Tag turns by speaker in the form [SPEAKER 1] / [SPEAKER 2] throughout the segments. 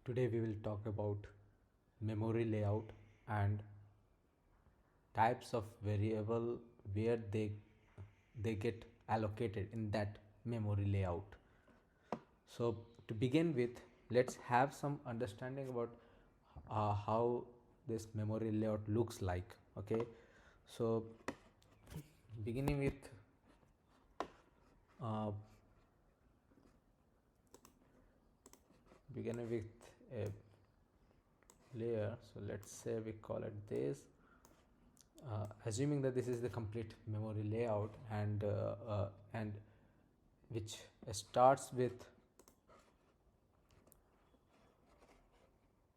[SPEAKER 1] Today we will talk about memory layout and types of variable where they get allocated in that memory layout. So to begin with, let's have some understanding about how this memory layout looks like. Okay, so beginning with uh, beginning with a layer. So let's say we call it this. Assuming that this is the complete memory layout and which starts with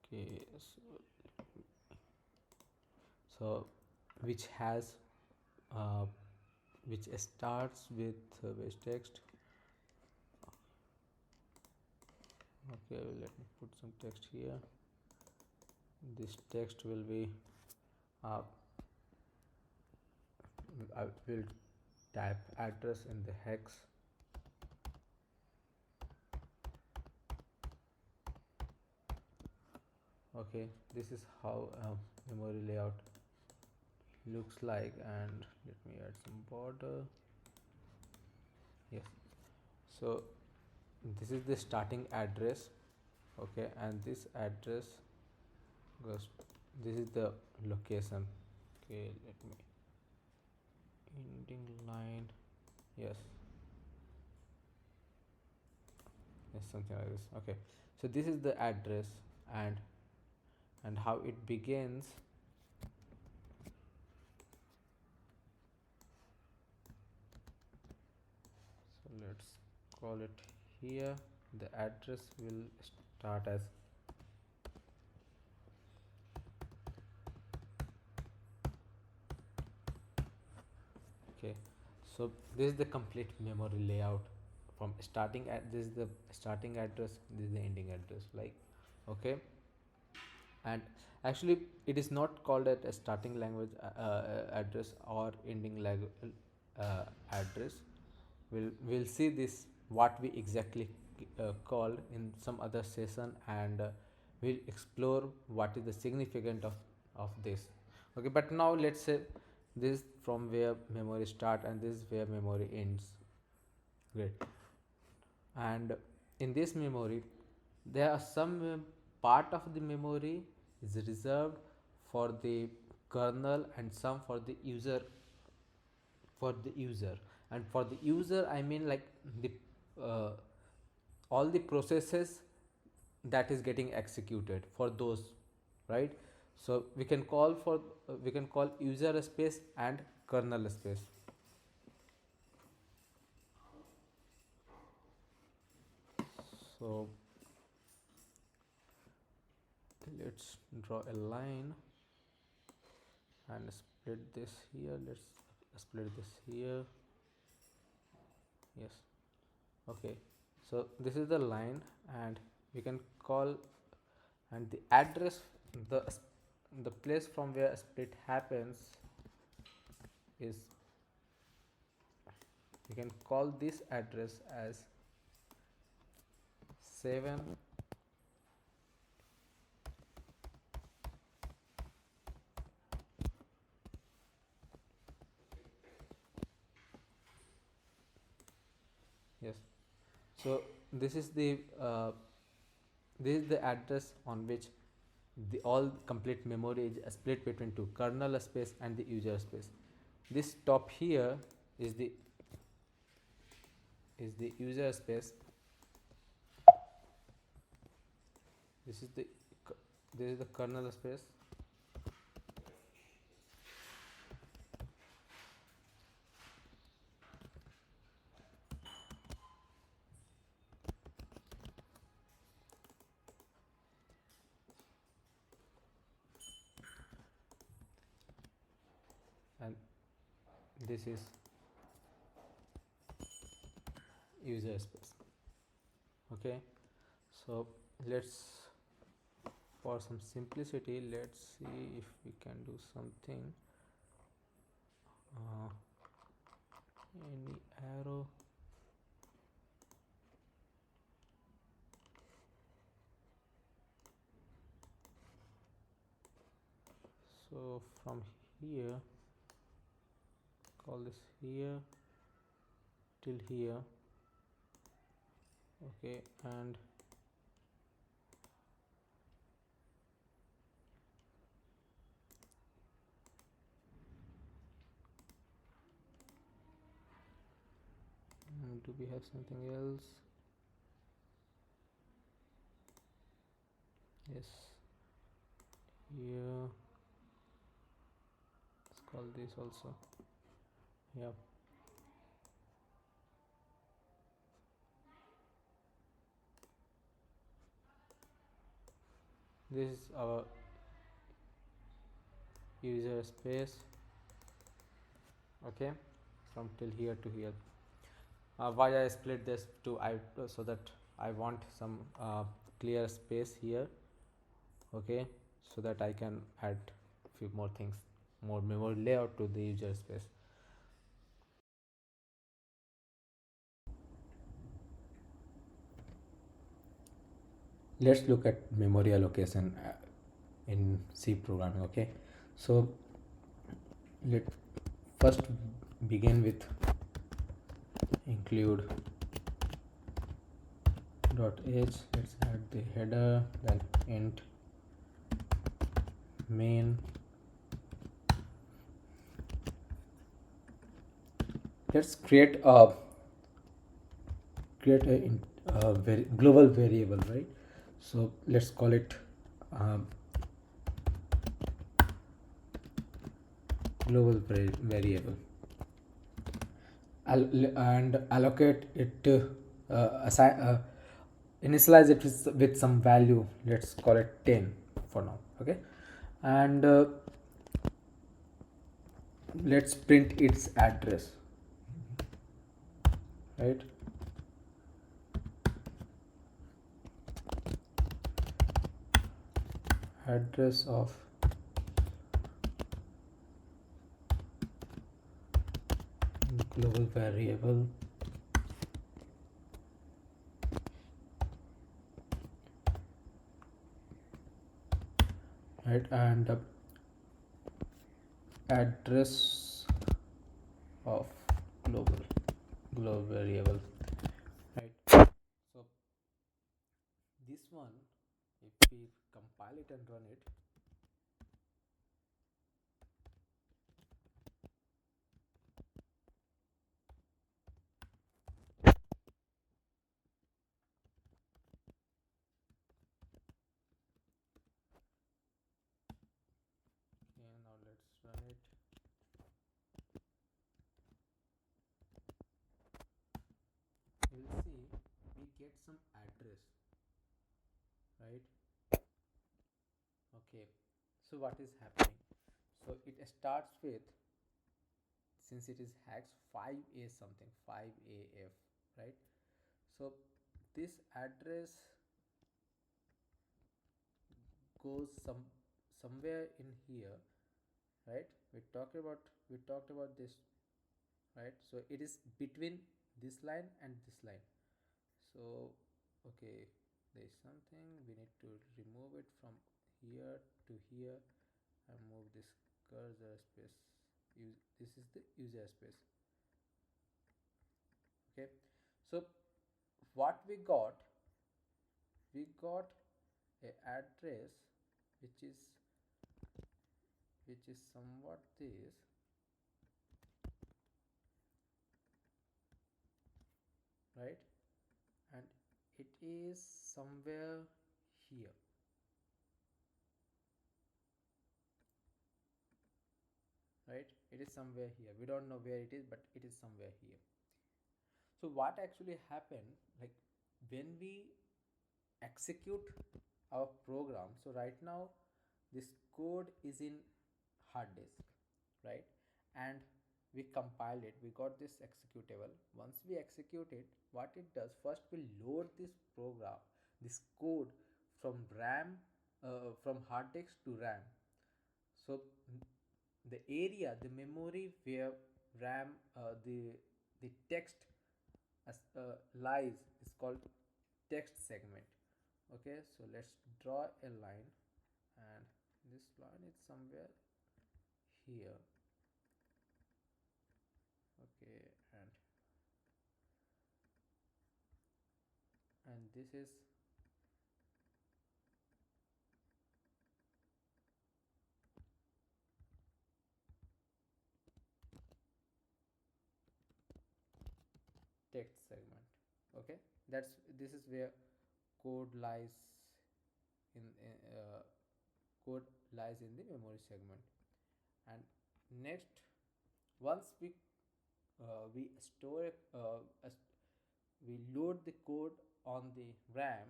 [SPEAKER 1] okay so which has uh, which starts with which text. Okay, let me put some text here. This text will be uh, I will type address in the hex. Okay, this is how memory layout looks like, and let me add some border. Yes, so this is the starting address. Okay, and this address goes, this is the location. Okay, let me ending line. Yes, yes, something like this. Okay, so this is the address, and how it begins. So let's call it here. The address will start as okay. So this is the complete memory layout from starting at this is the starting address, this is the ending address, like okay. And actually it is not called at a starting language address or ending address. We'll see this what we exactly called in some other session, and we'll explore what is the significance of this. Okay, but now let's say this is from where memory start and this is where memory ends. Great. And in this memory there are some part of the memory is reserved for the kernel and some for the user. And for the user I mean like the uh, all the processes that is getting executed for those, right? So we can call user space and kernel space. So let's draw a line and split this here. Let's split this here. Yes, okay. So this is the line, and we can call, and the address, the the place from where split happens is, we can call this address as 7. Yes, so this is the address on which the all complete memory is split between two, kernel space and the user space. This top here is the user space. This is the kernel space. And this is user space. Okay, so let's, for some simplicity, let's see if we can do something. uh, any arrow. So from here, call this here till here. Okay, and do we have something else? Yes, here, let's call this also. Yeah, this is our user space. Okay, from till here to here. Why I split this to I so that I want some clear space here. Okay, so that I can add few more things, more memory layout to the user space. Let's look at memory allocation in C programming. Okay, so let first begin with include dot h. Let's add the header, then int main. Let's create a global variable, right? So let's call it um, global variable, and allocate it assign initialize it with some value. Let's call it 10 for now. Okay, and let's print its address, right? Address of global variable, right? And address of global variable, right? So this one, if we compile it and run it, okay, now let's run it. You'll see we get some address, right? Okay, so what is happening? So it starts with, since it is hex 5a something, 5af, right? So this address goes somewhere in here, right? We talked about this, right? So it is between this line and this line. So okay, there is something we need to remove it from here to here and move this cursor space. This is the user space. Okay, so what we got a address which is somewhat this, right? And it is somewhere here, right? It is somewhere here. We don't know where it is, but it is somewhere here. So what actually happened, like when we execute our program, so right now this code is in hard disk, right? And we compiled it, we got this executable. Once we execute it, what it does, first we load this program, this code from ram, from hard disk to ram. So the area, the memory where ram, the text lies is called text segment. Okay, so let's draw a line, and this line is somewhere here. Okay, and this is text segment. Okay, this is where code lies in code lies in the memory segment. And next, once we store we load the code on the RAM.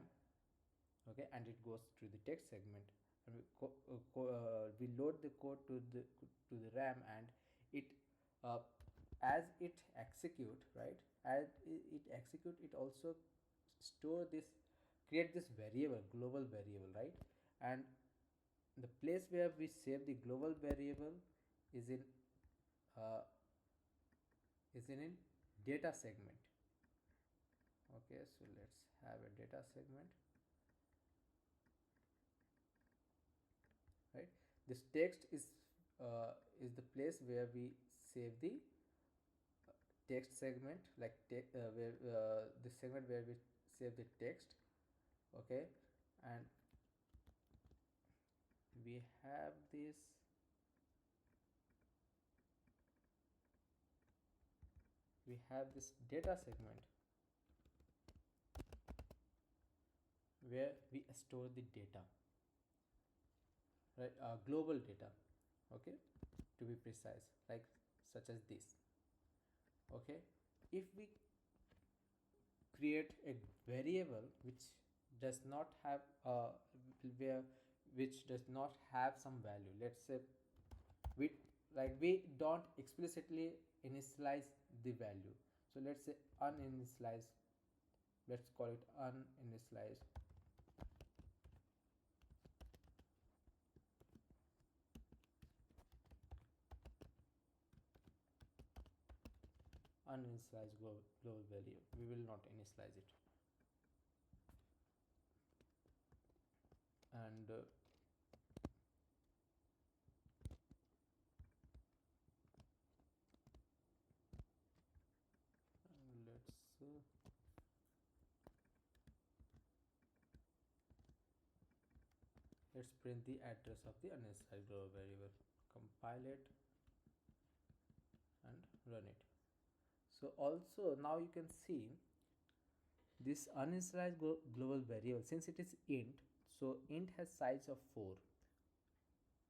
[SPEAKER 1] Okay, and it goes to the text segment, and we load the code to the RAM, and it uh, as it execute, right, as it execute, it also store this, create this variable, global variable, right. And the place where we save the global variable is uh, in data segment. Okay, so let's have a data segment, right. This text is the place where we save the text segment, like where the segment where we save the text. Okay, and we have this data segment where we store the data, right, global data. Okay, to be precise, like such as this. Okay, if we create a variable which does not have where which does not have some value, let's say we we don't explicitly initialize the value, so let's say uninitialized, let's call it uninitialized uninitialized global value, we will not initialize it. And let's print the address of the uninitialized global variable, compile it and run it. So also now you can see this uninitialized global variable, since it is int, so int has size of 4,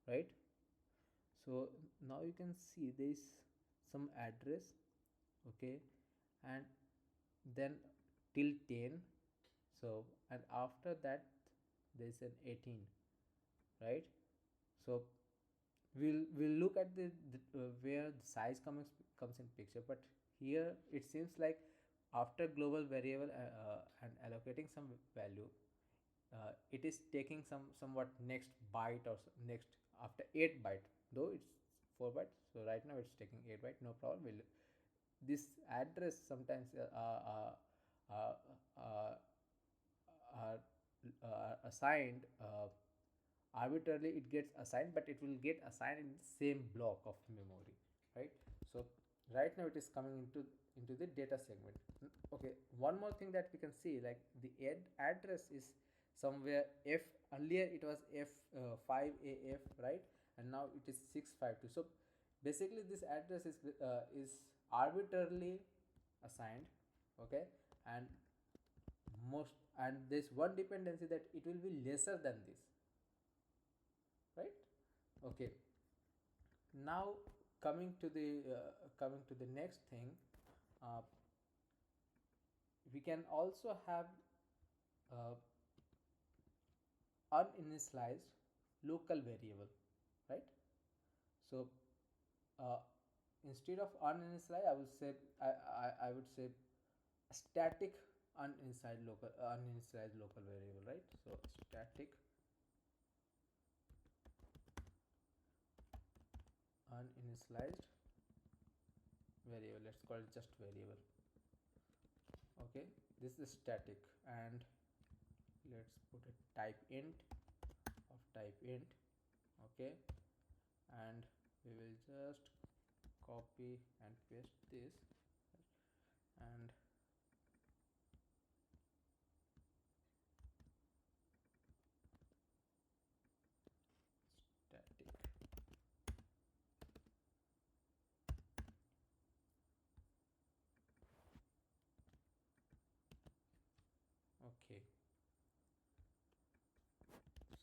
[SPEAKER 1] right. So now you can see there is some address. Okay, and then till 10, so and after that there is an 18, right. So we'll look at the where the size comes in picture, but here it seems like after global variable and allocating some value, it is taking somewhat next byte or next after 8 byte, though it's 4 byte, so right now it's taking 8 byte, no problem. This address sometimes uh, uh, are assigned arbitrarily, it gets assigned, but it will get assigned in the same block of memory, right. So right now it is coming into the data segment. Okay, one more thing that we can see, like the address is somewhere f, earlier it was f5af, right, and now it is 652. So basically this address is arbitrarily assigned. Okay, and most, and there's one dependency that it will be lesser than this, right. Okay, now coming to the next thing, uh, we can also have uh, uninitialized local variable, right. So uh, instead of uninitialized, I would say static uninitialized local variable, right. So static uninitialized variable, let's call it just variable. Okay, this is static, and let's put a type int of type int. Okay, and we will just copy and paste this, and static. Okay,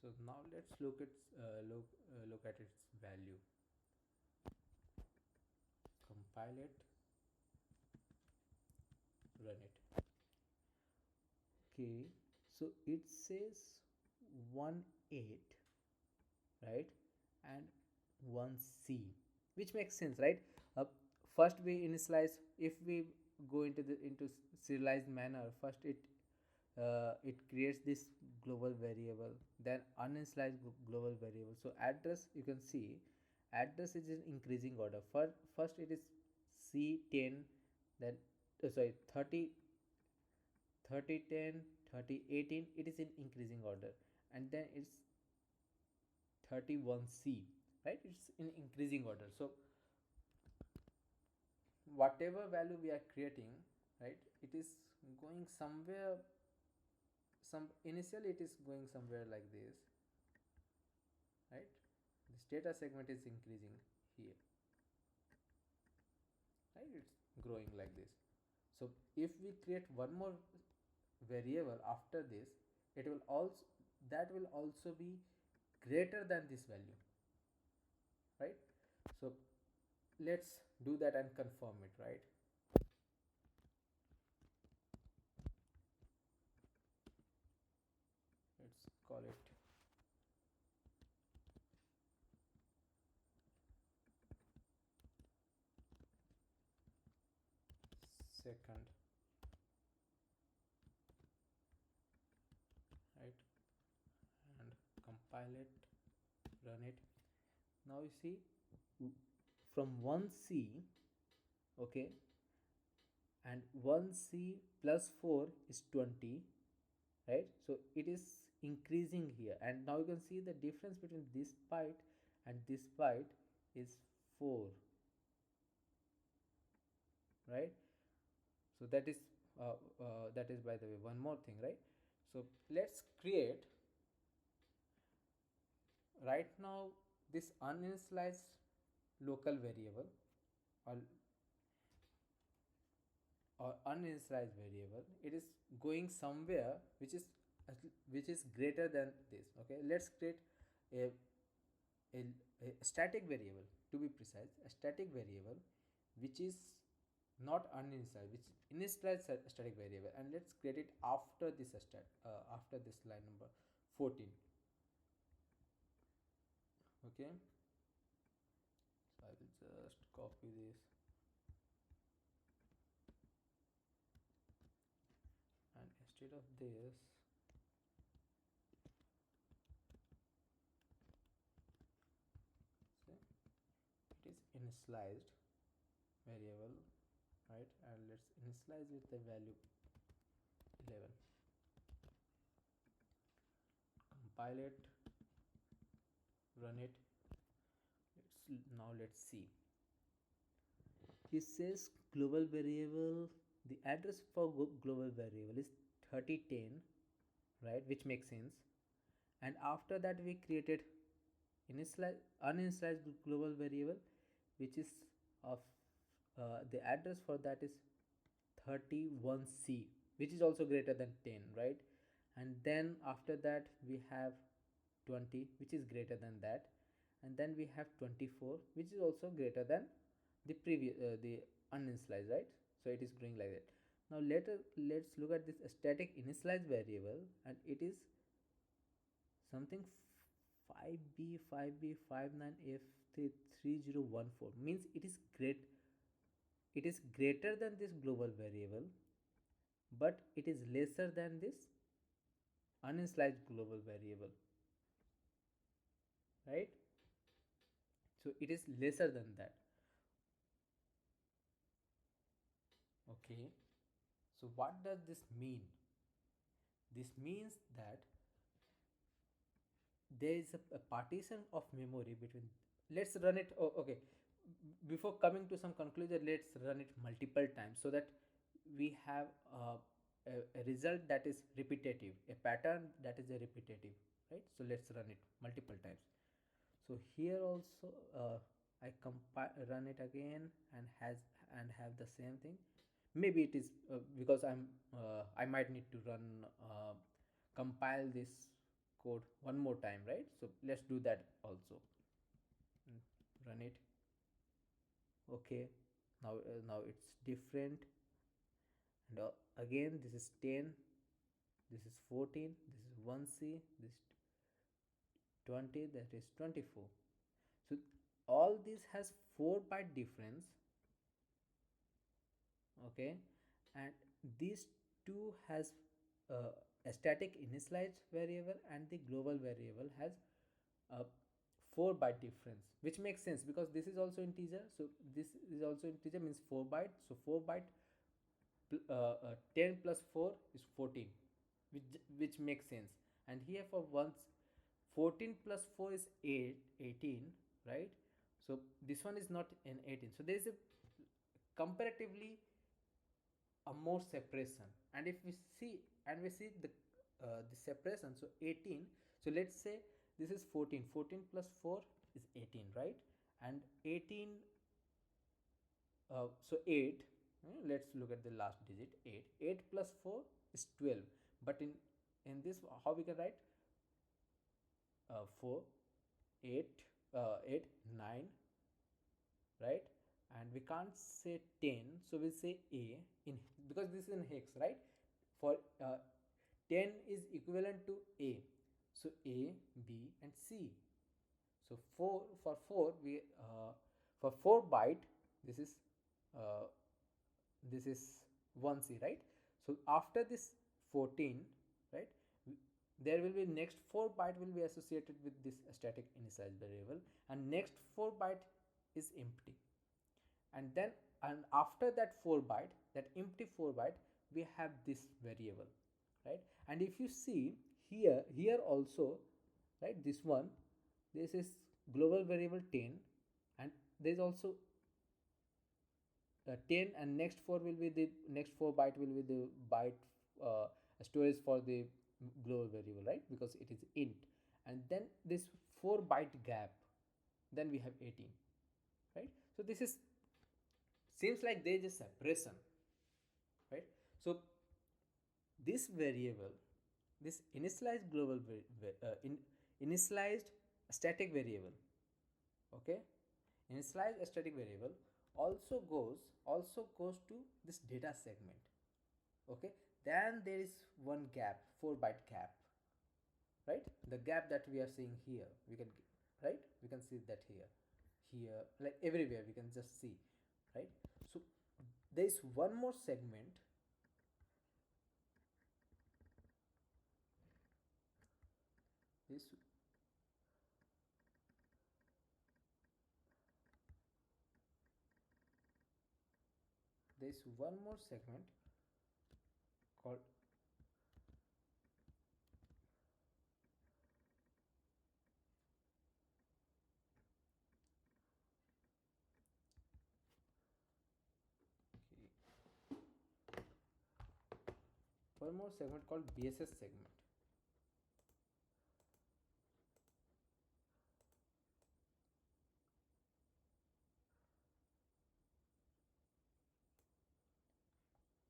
[SPEAKER 1] so now let's look at its value. Compile it, run it. Okay, so it says 1.8, right, and 1C, which makes sense, right? First we initialize. If we go into serialized manner, first it creates this global variable, then uninitialized global variable. So address, you can see address is in increasing order. First it is C10, then sorry, 30, 3010, 3018, it is in increasing order, and then it's 31C, right? It's in increasing order. So whatever value we are creating, right, it is going somewhere, some initially it is going somewhere like this, right? This data segment is increasing here, right? It's growing like this. So if we create one more variable after this, it will also, that will also be greater than this value, right? So let's do that and confirm it, right? Let's call it second, right, and compile it, run it. Now you see from 1C, okay, and 1C plus 4 is 20, right? So it is increasing here, and now you can see the difference between this byte and this byte is 4, right? So that is, by the way, one more thing, right? So let's create right now this uninitialized local variable, or uninitialized variable. It is going somewhere which is greater than this. Okay, let's create a, a static variable, to be precise, a static variable which is not uninitialized, which initialized static variable, and let's create it after this after this line number 14. Okay, so I will just copy this, and instead of this, say it is initialized variable, right? And let's initialize with the value 11. Compile it, run it. Let's see. It says global variable, the address for global variable is 3010, right, which makes sense. And after that we created uninitialized global variable, which is of the address for that is 31C, which is also greater than 10, right? And then after that we have 20, which is greater than that, and then we have 24, which is also greater than the previous the uninitialized, right? So it is going like that. Now let's look at this static initialized variable, and it is something 5b 5b 59f 3014, means it is greater than this global variable, but it is lesser than this uninitialized global variable, right? So it is lesser than that. Okay, so what does this mean? This means that there is a partition of memory between let's run it. Oh, okay, before coming to some conclusion, let's run it multiple times so that we have a result that is repetitive, a pattern that is a repetitive, right? So let's run it multiple times. So here also I compile run it again and has and have the same thing. Maybe it is because I might need to run compile this code one more time, right? So let's do that also. Run it. Okay, now it's different. And again this is 10, this is 14, this is 1c, this is 20, that is 24. So all this has 4 byte difference. Okay, and these two has a static initialized variable and the global variable has a 4 byte difference, which makes sense because this is also integer. So this is also integer, means 4 byte. So 4 byte 10 plus 4 is 14, which makes sense. And here for once 14 plus 4 is 18, right? So this one is not an 18, so there is a comparatively a more separation. And if we see the separation, so 18, so let's say this is 14, 14 plus 4 is 18, right? And 18, so 8, let's look at the last digit, 8, 8 plus 4 is 12. But in this, how we can write 4, 8, 8, 9, right? And we can't say 10, so we'll say a in, because this is in hex, right? For 10 is equivalent to a, so a, b and c. So 4, for 4 we for 4 byte this is uh, this is 1c, right? So after this 14, right, there will be next 4 byte will be associated with this static initialize variable, and next 4 byte is empty. And then, and after that 4 byte, that empty 4 byte, we have this variable, right? And if you see here also, right, this one, this is global variable 10, and there is also 10, and next 4 will be the next 4 byte will be the byte storage for the global variable, right? Because it is int. And then this 4 byte gap, then we have 18, right? So this is, seems like there is a separation, right? So this variable, this initialized global initialized static variable, okay, initialized static variable also goes to this data segment. Okay, then there is one gap, 4 byte gap, right? The gap that we are seeing here, we can, right, we can see that here, like everywhere we can just see, right? So there is one more segment, this there is one more segment called, okay, one more segment called BSS segment.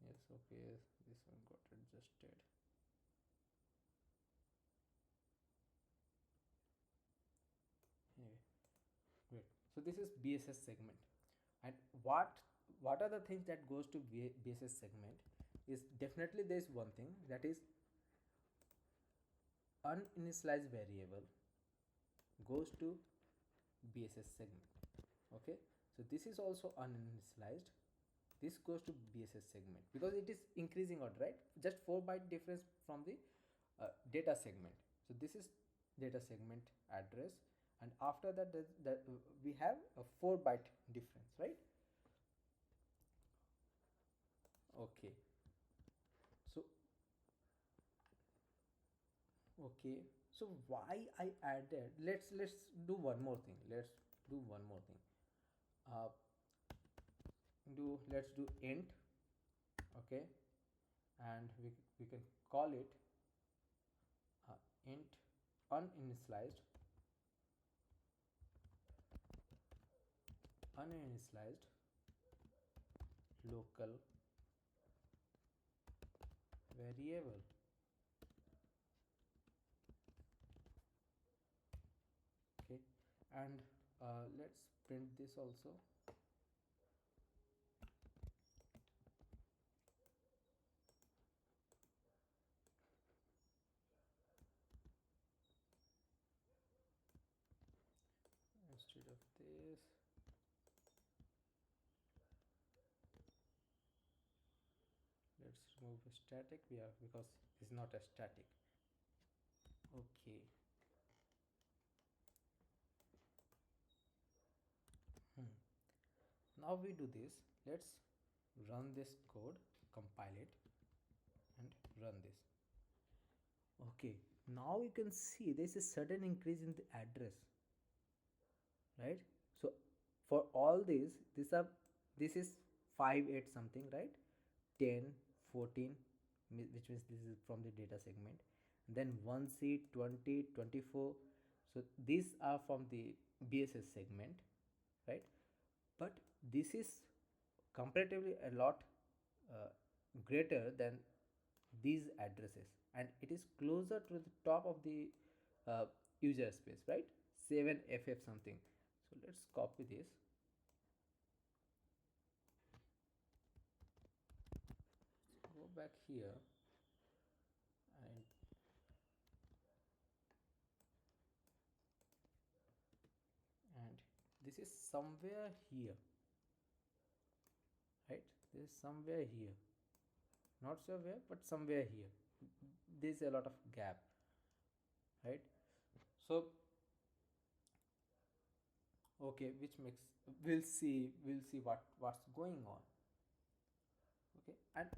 [SPEAKER 1] Yes, okay, this one got adjusted. Anyway, great. So this is BSS segment, and what are the things that goes to BSS segment is, definitely there is one thing, that is uninitialized variable goes to BSS segment. Okay, so this is also uninitialized, this goes to BSS segment because it is increasing order, right? Just 4 byte difference from the data segment. So this is data segment address, and after that, we have a 4 byte difference, right? Okay, so okay, so why I added, let's do one more thing, let's do one more thing. uh, let's do int. Okay, and we can call it int uninitialized uninitialized local variable. Okay, and let's print this also. Instead of this, let's remove static. Yeah, because it's not a static. Okay. Now we do this. Let's run this code, compile it, and run this. Okay, now you can see there's a sudden increase in the address, right? So for all these, this is 5 8 something, right? 10 14, which means this is from the data segment. And then 1C 20 24. So these are from the BSS segment, right? But this is comparatively a lot uh, greater than these addresses, and it is closer to the top of the uh, user space, right? 7FF something. So let's copy this, go back here, and this is somewhere here, right? This is somewhere here, not sure where, but somewhere here. There's a lot of gap, right? So okay, which makes, we'll see what's going on. Okay, and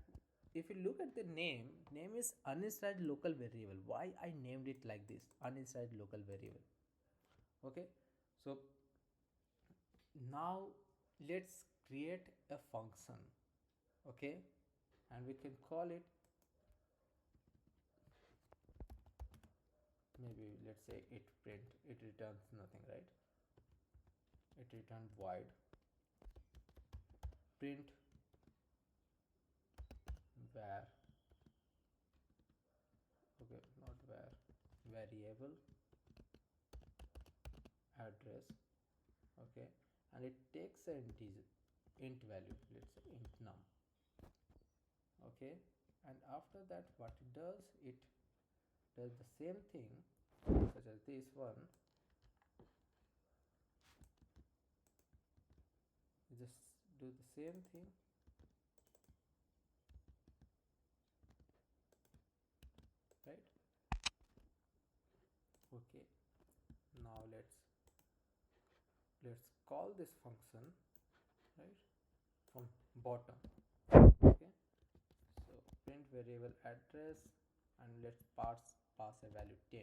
[SPEAKER 1] if you look at the name is uninitialized local variable. Why I named it like this, uninitialized local variable? Okay, so now let's create a function. Okay, and we can call it, maybe let's say it returns nothing, right? It returns void print var, okay, not var, variable address. Okay, and it takes an integer, int value, let's say int num. Okay, and after that what it does the same thing, such as this one. Just do the same thing, right? Okay, now let's call this function, right, from bottom. Okay, so print variable address, and let's pass a value 10.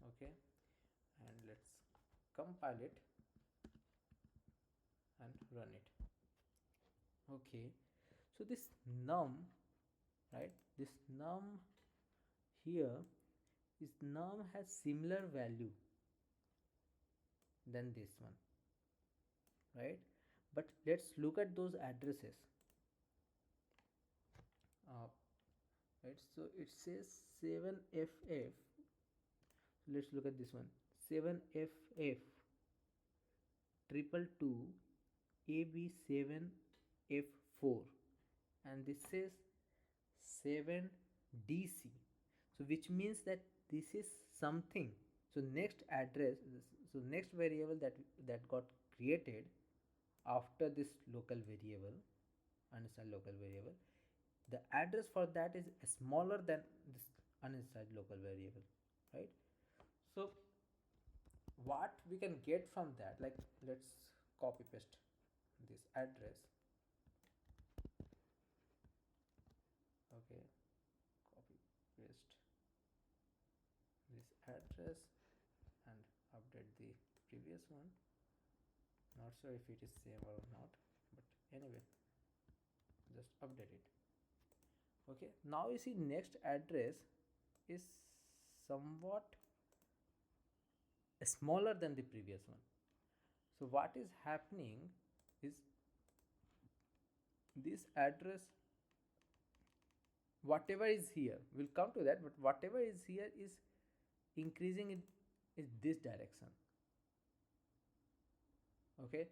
[SPEAKER 1] Okay, and let's compile it and run it. Okay, so this num, right, this num here, this num has similar value than this one, right? But let's look at those addresses. Right, so it says 7FF. Let's look at this one, 7FF triple two AB7F4, and this says 7DC. So which means that this is something. So next address, so next variable that got created after this local variable, uninitialized local variable, the address for that is smaller than this uninitialized local variable, right? So what we can get from that, like, let's copy paste this address. Okay, copy paste this address and update the previous one. Not sure if it is same or not, but anyway, just update it. Okay, now you see next address is somewhat smaller than the previous one. So what is happening is this address, whatever is here, we'll come to that, but whatever is here is increasing in this direction. Okay,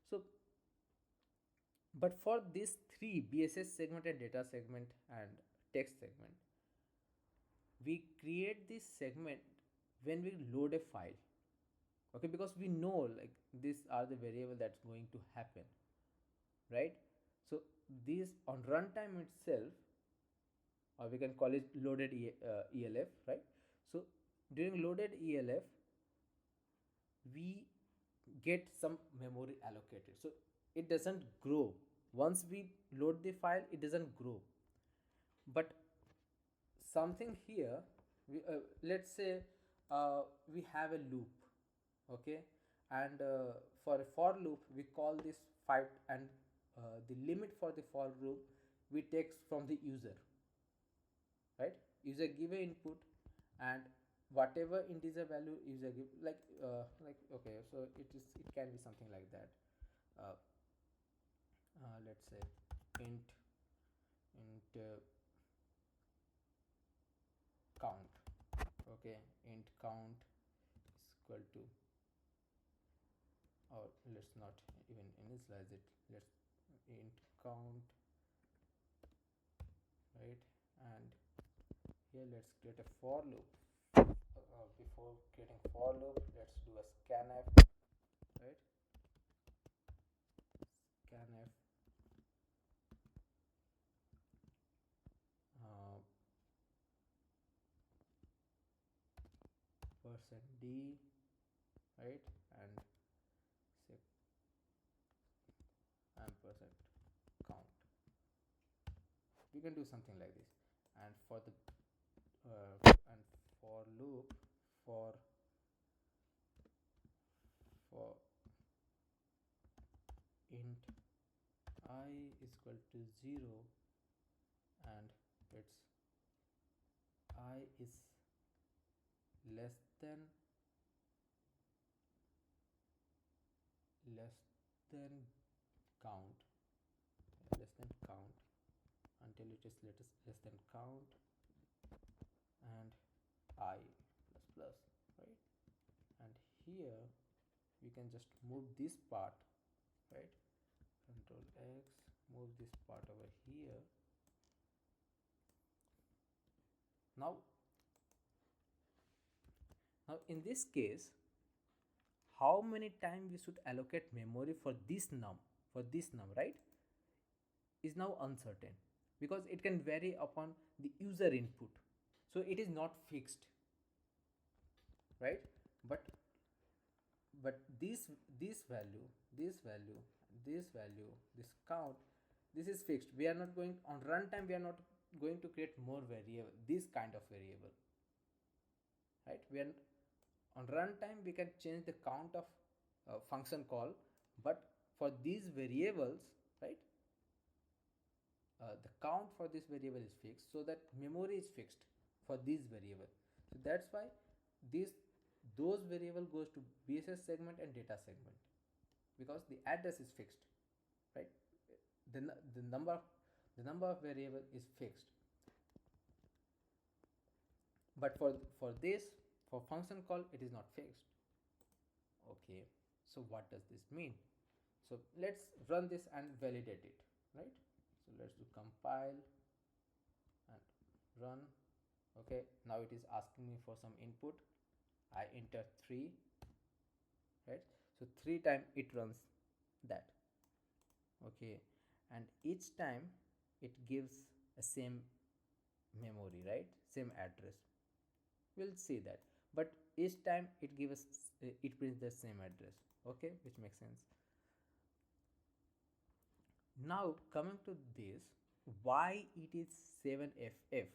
[SPEAKER 1] so but for these three, BSS segment and data segment and text segment, we create this segment when we load a file. Okay, because we know like these are the variable that's going to happen, right? So this on runtime itself, or we can call it loaded ELF, right? So during loaded ELF, we get some memory allocated, so it doesn't grow. Once we load the file, it doesn't grow. But something here, let's say we have a loop, okay, and for loop we call this 5, and the limit for the for loop we take from the user, right? User give a input, and whatever integer value user give, like okay, so it can be something like that. uh, let's say int count. Okay, int count is equal to, or let's not even initialize it, let's int count, right? And here let's create a for loop. Before creating for loop, let's do a scanf, right? Scanf %d, right? And say ampersand count. We can do something like this. And for the and for loop, for int I is equal to 0, and its I is less than count, until it is less than count, and I plus plus, right? And here we can just move this part, right? Control X, move this part over here. Now in this case, how many times we should allocate memory for this num, right, is now uncertain, because it can vary upon the user input. So it is not fixed, right? But this value, this count, this is fixed. We are not going on runtime, we are not going to create more variable, this kind of variable, right? We are on runtime, we can change the count of function call, but for these variables, right, the count for this variable is fixed, so that memory is fixed for this variable. So that's why those variable goes to BSS segment and data segment, because the address is fixed, right? The number of variable is fixed. But for this, for function call, it is not fixed. Okay, so what does this mean? So let's run this and validate it, right? So let's do compile and run. Okay, now it is asking me for some input. I enter 3, right? So 3 times it runs that. Okay, and each time it gives a same memory, right? Same address. We'll see that, but each time it gives us, it prints the same address. Okay, which makes sense. Now coming to this, why it is 7FF,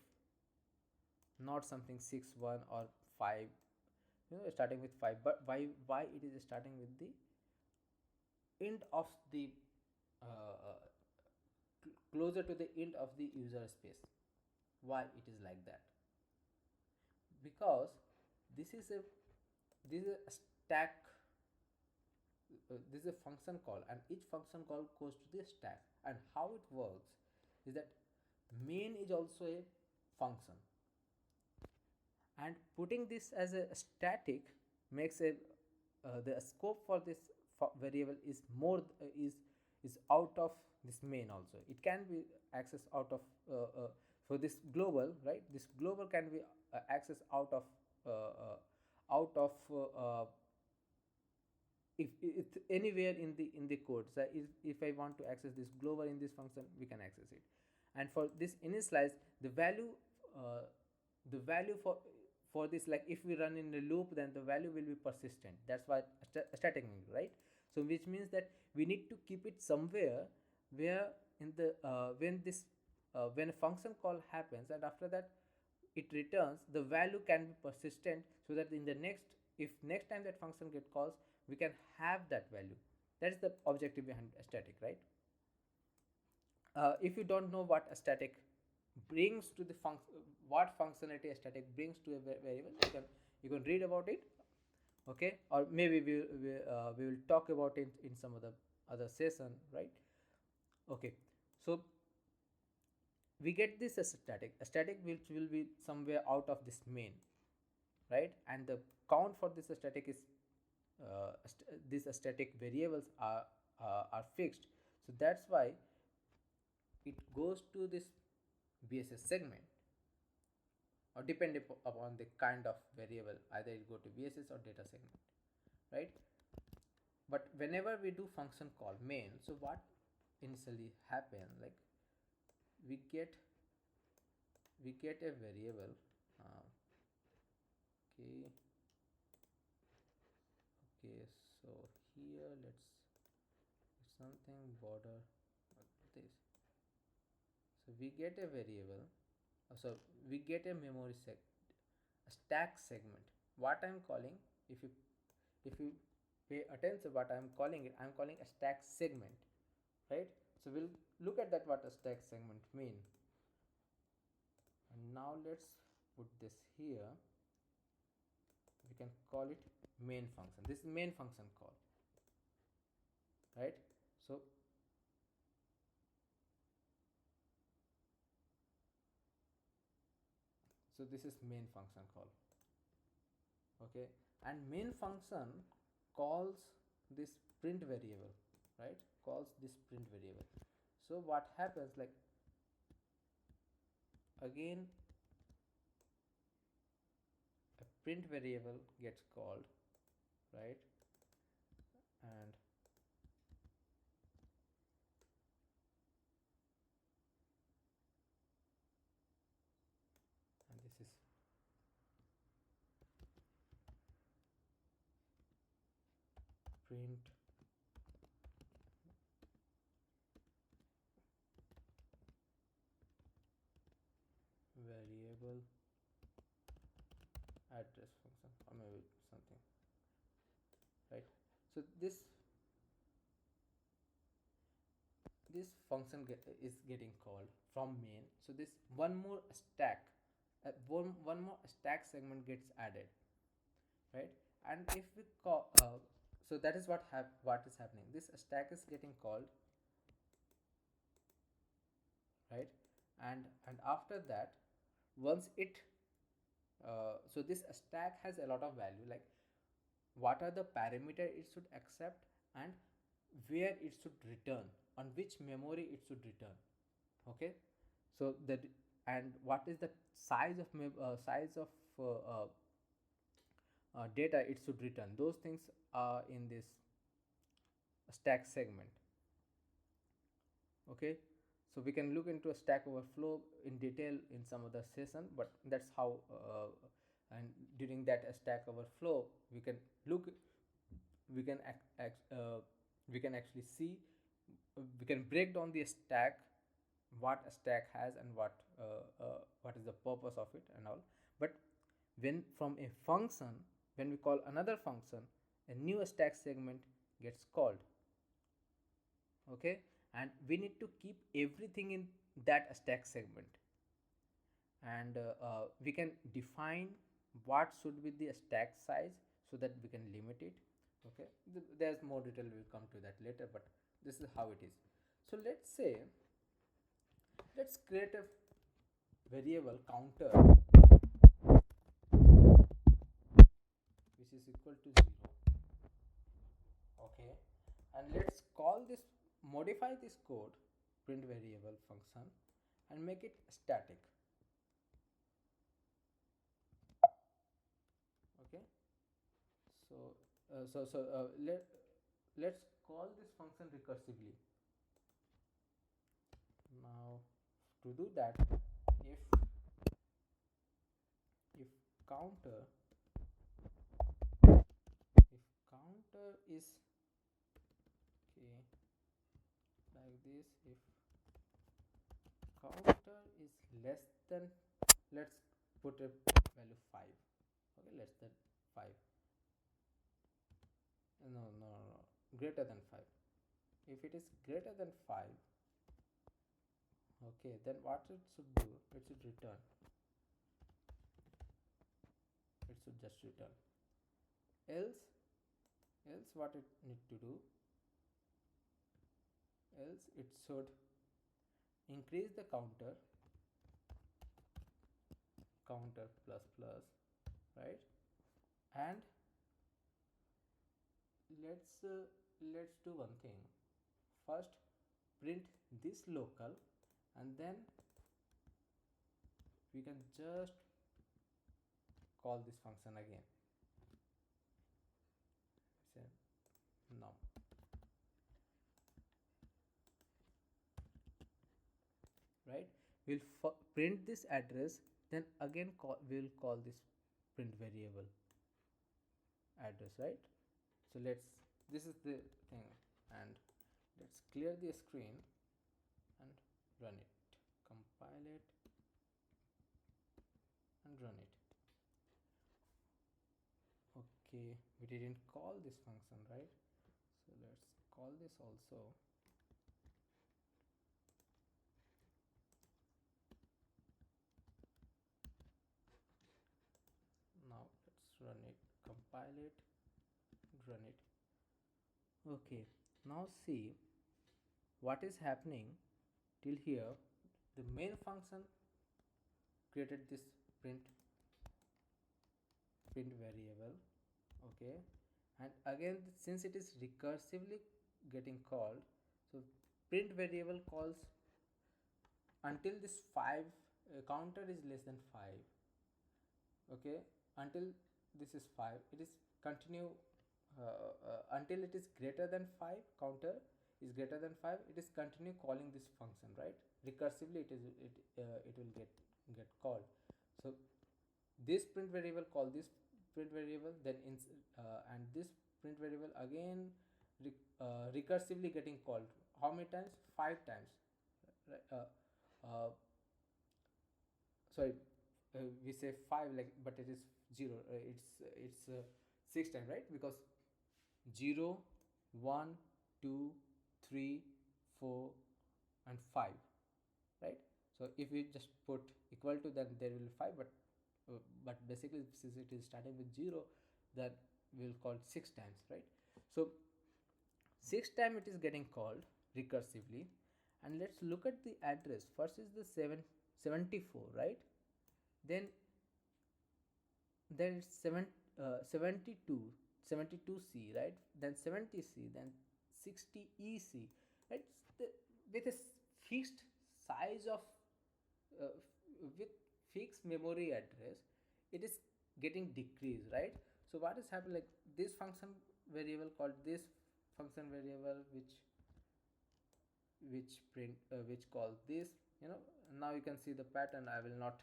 [SPEAKER 1] not something 61 or 5, starting with 5, but why it is starting with the end of the closer to the end of the user space. Why it is like that? Because this is a this is a stack, this is a function call, and each function call goes to the stack. And how it works is that main is also a function, and putting this as a static makes a the scope for this variable is more is out of this main. Also it can be accessed out of for this global, right? This global can be accessed out of if it's anywhere in the code. So if I want to access this global in this function, we can access it. And for this initialize, the value uh, the value for this, like if we run in a loop, then the value will be persistent. That's why static means, right? So which means that we need to keep it somewhere where in the when a function call happens, and after that it returns, the value can be persistent, so that in the next, if next time that function get calls, we can have that value. That is the objective behind static, right? If you don't know what a static brings to the function, what functionality a static brings to a variable, you can read about it. Okay, or maybe we will talk about it in some other session, right? Okay, so we get this as a static which will be somewhere out of this main, right? And the count for this static is these static variables are fixed. So that's why it goes to this BSS segment, or depending upon the kind of variable, either it go to BSS or data segment, right? But whenever we do function call main, so what initially happen, like we get a variable. Okay, okay, so here let's something border like this. So we get a variable, so we get a a stack segment. What I'm calling, if you pay attention what I'm calling it, I'm calling a stack segment, right? So we'll look at that what a stack segment mean. And now let's put this here. We can call it main function. This is main function call, right? So this is main function call. Okay, and main function calls this print variable, right? Calls this print variable. So what happens, like again a print variable gets called, right? and and this is print variable address function, or maybe something, right? So this function is getting called from main. So this one more stack, one more stack segment gets added, right? And if we call so that is what is happening. This stack is getting called, right? And after that, once it so this stack has a lot of value, like what are the parameter it should accept, and where it should return, on which memory it should return. Okay, so that, and what is the size of data it should return, those things are in this stack segment. Okay, so we can look into a stack overflow in detail in some other session, but that's how and during that stack overflow we can look, we can we can actually see, we can break down the stack, what a stack has, and what is the purpose of it and all. But when from a function when we call another function, a new stack segment gets called. Okay, and we need to keep everything in that stack segment, and we can define what should be the stack size so that we can limit it. Okay, there's more detail, we'll come to that later, but this is how it is. So let's say, let's create a variable counter which is equal to 0. Okay, and let's call this, modify this code, print variable function, and make it static. Okay, so let's call this function recursively. Now to do that, if if counter if counter is, okay, like this, if counter is less than, let's put a value 5. Okay, less than 5, no, greater than 5. If it is greater than 5, okay, then what it should do, it should return, it should just return. Else what it need to do, else it should increase the counter plus plus, right? And let's do one thing. First print this local, and then we can just call this function again. Say no, right? We'll print this address, then again we'll call this print variable address, right? So this is the thing, and let's clear the screen and run it, compile it and run it. Okay, we didn't call this function, right? So let's call this also. Now let's run it, compile it, run it. Okay, now see what is happening till here. The main function created this print variable. Okay, and again, since it is recursively getting called, so print variable calls until this 5 counter is less than 5. Okay, until this is 5, it is continue until it is greater than 5, counter is greater than 5, it is continue calling this function, right? Recursively it will get called. So this print variable call this print variable, then and this print variable again recursively getting called. How many times? 5 times, right? Sorry, we say 5, like, but it is 0, it's 6 times, right? Because 0, 1, 2, 3, 4 and 5, right? So if we just put equal to, then there will be 5, but basically since it is starting with 0, then we will call 6 times, right? So 6 times it is getting called recursively. And let's look at the address. First is the 74, right? Then there is 72C, right? Then 70C, then 60EC, right? With a fixed size of uh, with fixed memory address, it is getting decreased, right? So what is happening, like this function variable called this function variable which calls this, now you can see the pattern. I will not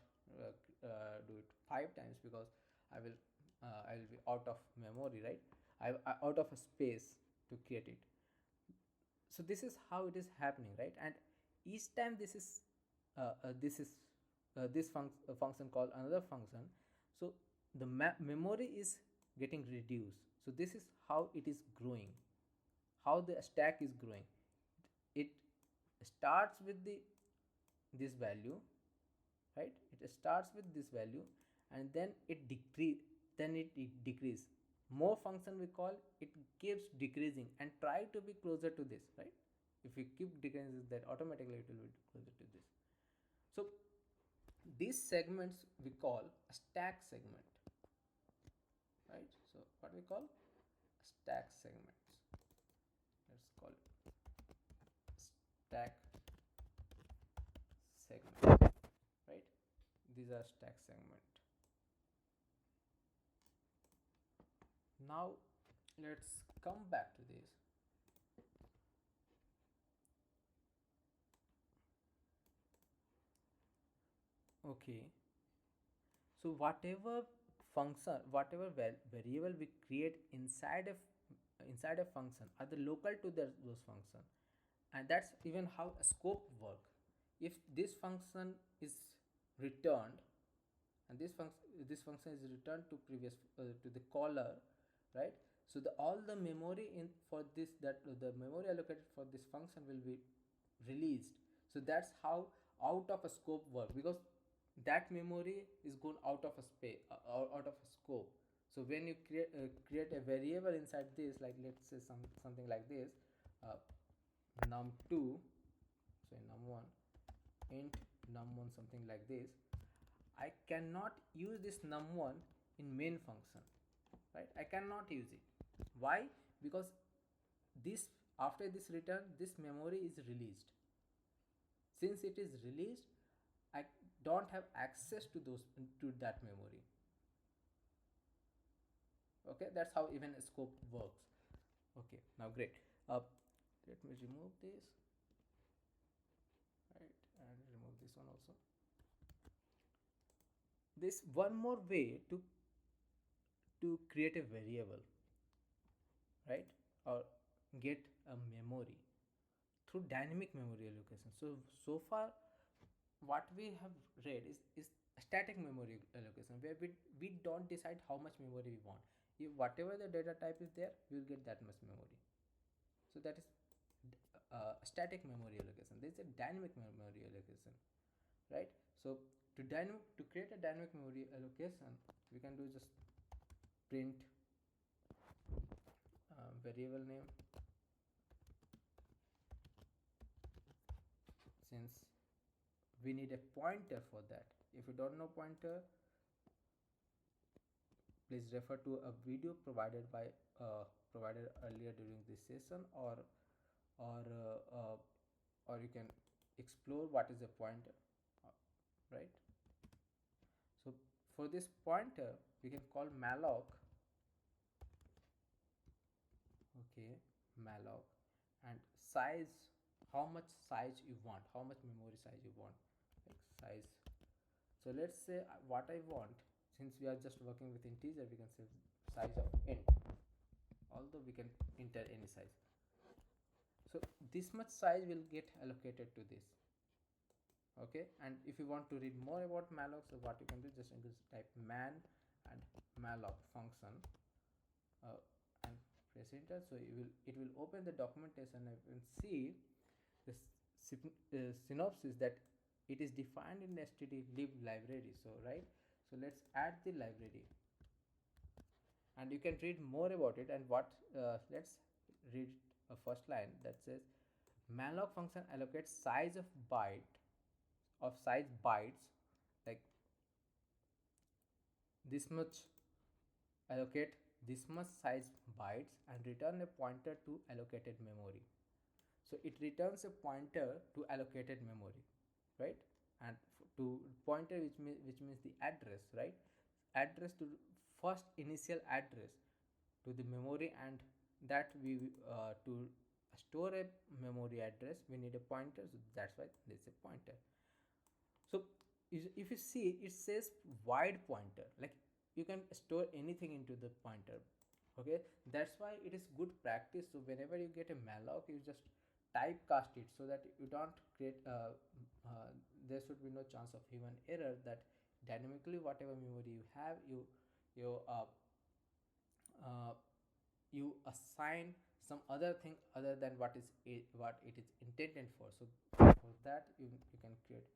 [SPEAKER 1] do it 5 times because I will be out of memory, right? I out of a space to create it. So this is how it is happening, right? And each time this function called another function, so the memory is getting reduced. So this is how it is growing, how the stack is growing. It starts with the this value, right? It starts with this value, and then it decrease, then it decrease. More function we call, it keeps decreasing and try to be closer to this, right? If you keep decreasing, that automatically it will be closer to this. So these segments we call a stack segment, right? So what we call stack segments, let's call it stack segment, right? These are stack segment. Now let's come back to this. Okay, so whatever function, whatever variable we create inside a function are the local to those function, and that's even how a scope work. If this function is returned, and this function is returned to previous to the caller, right? So the all the memory in for this, that the memory allocated for this function will be released. So that's how out of a scope work, because that memory is gone out of a space, out of a scope. So when you create a variable inside this, like let's say something like this, uh, num2, so num1, int num1, something like this, I cannot use this num1 in main function, right? I cannot use it. Why? Because this, after this return, this memory is released. Since it is released, I don't have access to those, to that memory. Okay, that's how even a scope works. Okay, now great. Let me remove this, right, and remove this one also. This one more way to create a variable, right, or get a memory through dynamic memory allocation. So far what we have read is static memory allocation, where we don't decide how much memory we want. If whatever the data type is there, we will get that much memory. So that is static memory allocation. There is a dynamic memory allocation, right? So to create a dynamic memory allocation, we can do just print variable name, since we need a pointer for that. If you don't know pointer, please refer to a video provided by provided earlier during this session, or uh, uh, or you can explore what is a pointer, uh, right? So for this pointer we can call malloc. Okay, malloc, and size, how much size you want, how much memory size you want, like size. So let's say what I want, since we are just working with integer, we can say size of int, although we can enter any size. So this much size will get allocated to this. Okay, and if you want to read more about malloc, so what you can do, just type man and malloc function, and press enter. So it will open the documentation and you can see this synopsis that it is defined in the stdlib library. So right, so let's add the library and you can read more about it. And what let's read a first line that says malloc function allocates size of size bytes, like this much, allocate this much size bytes and return a pointer to allocated memory. So it returns a pointer to allocated memory, right? And to pointer, which means the address, right? Address to first initial address to the memory, and that we to store a memory address we need a pointer, so that's why this is a pointer. So if you see, it says wide pointer, like you can store anything into the pointer. Okay, that's why it is good practice. So whenever you get a malloc, you just typecast it so that you don't create there should be no chance of human error, that dynamically whatever memory you have, you uh, you assign some other thing other than what it is intended for. So for that you can create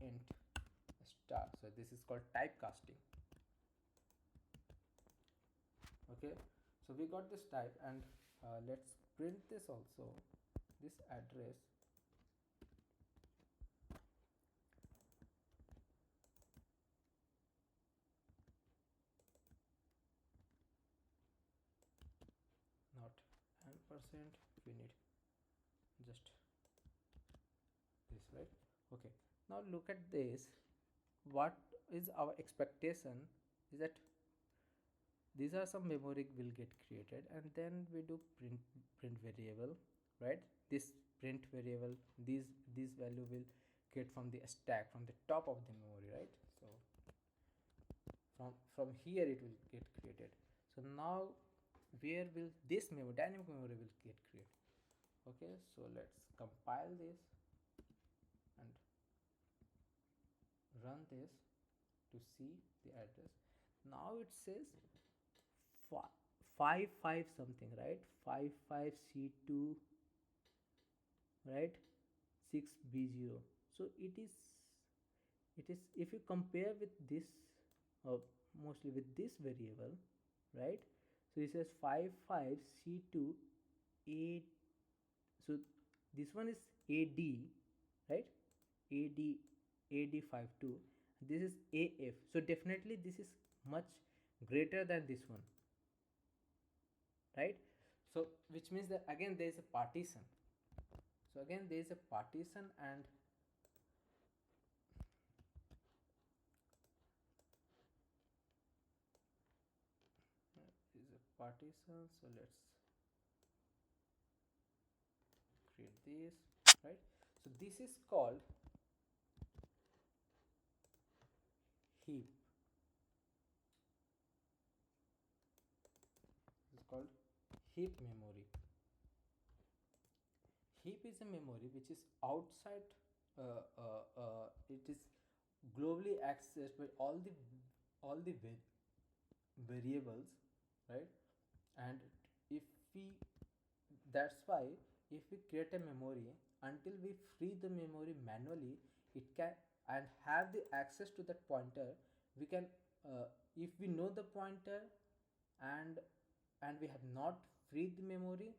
[SPEAKER 1] int star. So this is called typecasting. Okay, so we got this type, and let's print this also, this address. Not ampersand, we need just this, right? Okay, now look at this. What is our expectation is that these are some memory will get created, and then we do print variable, right? This print variable, these value will get from the stack, from the top of the memory, right? So from here it will get created. So now where will this memory, dynamic memory, will get created? Okay, so let's compile this and run this to see the address. Now it says 55 something, right? 55C2, right? 6B0. So it is if you compare with this, uh, mostly with this variable, right? So it says 55C2 A. So this one is AD, right? AD 52. This is AF. So definitely this is much greater than this one, right? So which means that again there is a partition. So again there is a partition, and is a partition. So let's create this, right? So this is called heap. This is called heap memory. Heap is a memory which is outside, it is globally accessed by all the variables, right? And if we that's why if we create a memory, until we free the memory manually, it can and have the access to that pointer, we can, uh, if we know the pointer, and we have not freed the memory,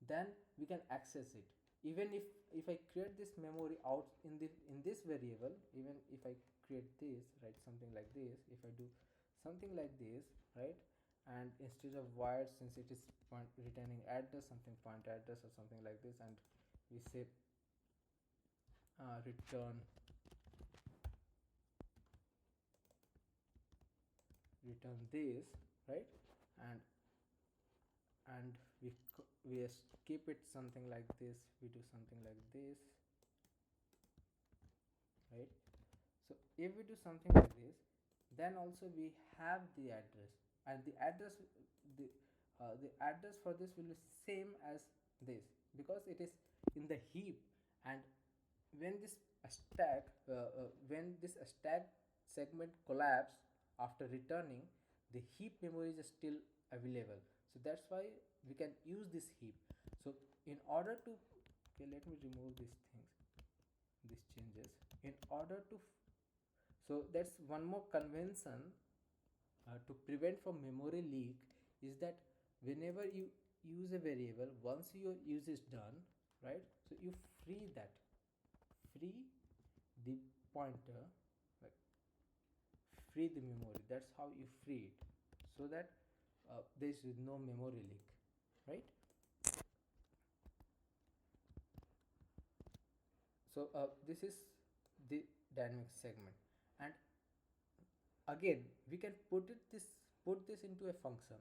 [SPEAKER 1] then we can access it. Even if I create this memory out in this variable, even if I create this, right, something like this, if I do something like this, right, and instead of void, since it is returning address, something point address or something like this, and we say return this, right, and we keep it something like this, we do something like this, right? So if we do something like this, then also we have the address, and the address for this will be same as this, because it is in the heap. And when this stack segment collapse after returning, the heap memory is still available. So that's why we can use this heap. So in order to, okay, let me remove these things, these changes, in order to, so that's one more convention to prevent from memory leak, is that whenever you use a variable, once your use is done, right, so you free the pointer, like free the memory. That's how you free it, so that there is no memory leak, right? So this is the dynamic segment. And again we can put this into a function,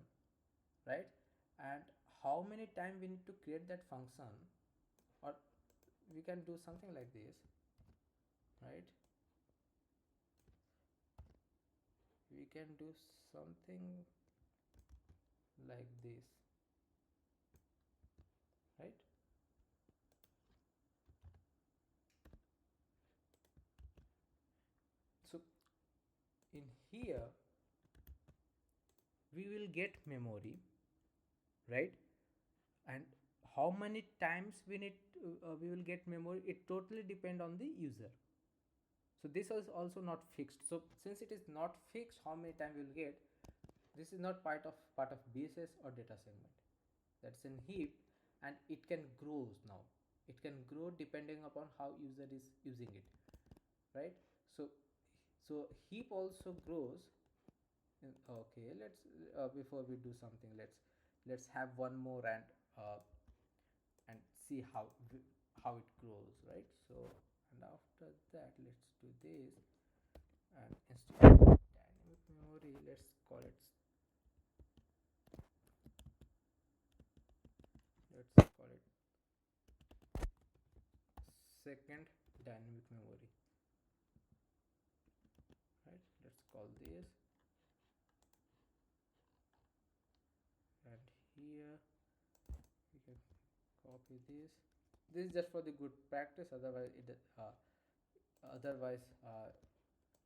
[SPEAKER 1] right? And how many times we need to create that function, or we can do something like this, right? We can do something like this, right? So in here we will get memory, right? And how many times we will get memory, it totally depend on the user. So this is also not fixed. So since it is not fixed how many time we will get, this is not part of BSS or data segment. That's in heap, and it can grow now. It can grow depending upon how user is using it, right? So heap also grows. Okay, let's before we do something, let's have one more uh, and see how it grows, right? So and after that let's do this, and instead of dynamic memory let's call it second dynamic memory, right? Let's call this, and here we can copy this is just for the good practice, otherwise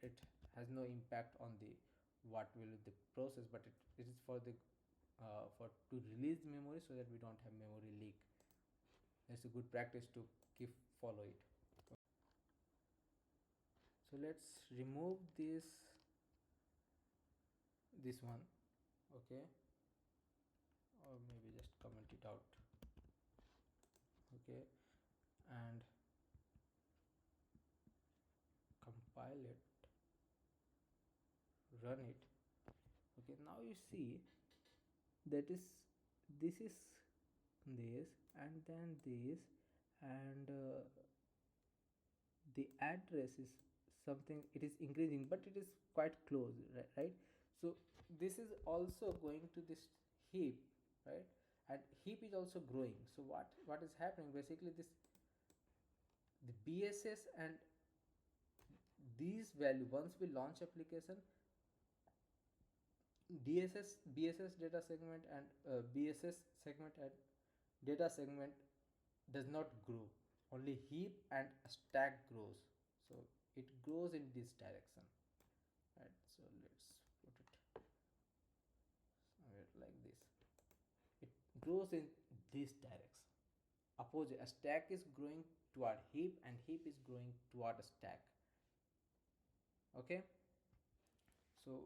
[SPEAKER 1] it has no impact on the what will be the process, but it is for the for to release memory so that we don't have memory leak. It's a good practice to keep follow it. So let's remove this one, okay, or maybe just comment it out, okay, and compile it, run it. Okay, now you see that is this is this, and then this, and the address is something, it is increasing but it is quite close, right? So this is also going to this heap, right? And heap is also growing. So what is happening basically, this the BSS and these value, once we launch application, BSS data segment and BSS segment and data segment does not grow, only heap and stack grows. So it grows in this direction, right? So let's put it somewhere like this. It grows in this direction. Opposite, a stack is growing toward heap and heap is growing toward a stack. Okay, so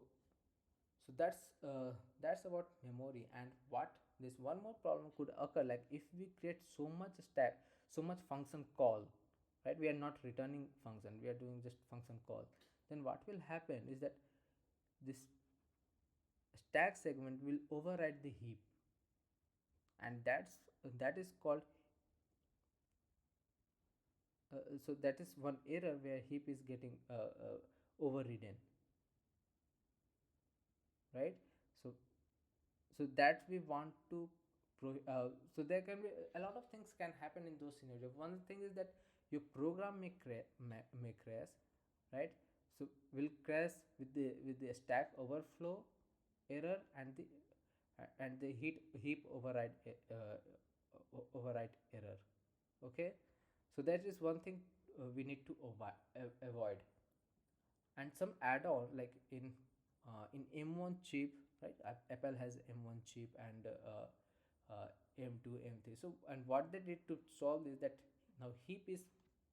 [SPEAKER 1] that's about memory. And what this one more problem could occur, like if we create so much stack, so much function call, right? We are not returning function, we are doing just function call. Then what will happen is that this stack segment will override the heap, and that is called so that is one error where heap is getting overridden, right? So so that we want to so there can be a lot of things can happen in those scenarios. One thing is that your program may crash, right? So will crash with the stack overflow error and the heap override error. Okay, so that is one thing we need to avoid. And some add-on like in M1 chip, right? Apple has M1 chip and M2, M3. So and what they did to solve is that now heap is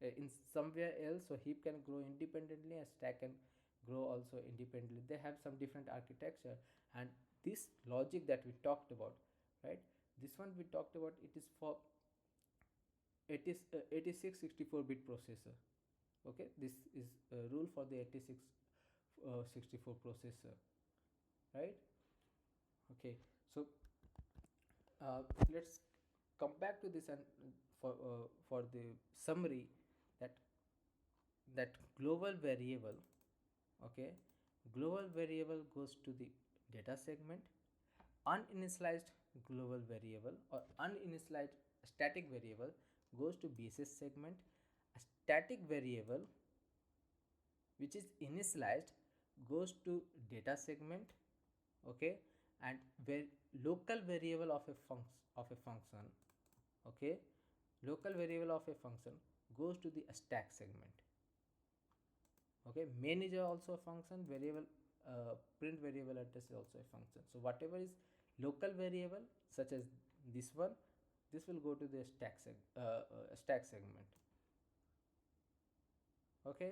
[SPEAKER 1] in somewhere else, so heap can grow independently and stack can grow also independently. They have some different architecture, and this logic that we talked about, right? This one we talked about, it is for 86-64 bit processor. Okay, this is a rule for the 64 processor, right? Okay, so let's come back to this, and for the summary, that global variable, okay, global variable goes to the data segment, uninitialized global variable or uninitialized static variable goes to BSS segment, a static variable which is initialized goes to data segment, okay, and where local variable of a function, okay, local variable of a function goes to the stack segment. Okay, main is also a function variable, print variable address is also a function. So whatever is local variable such as this one, this will go to the stack segment. Okay.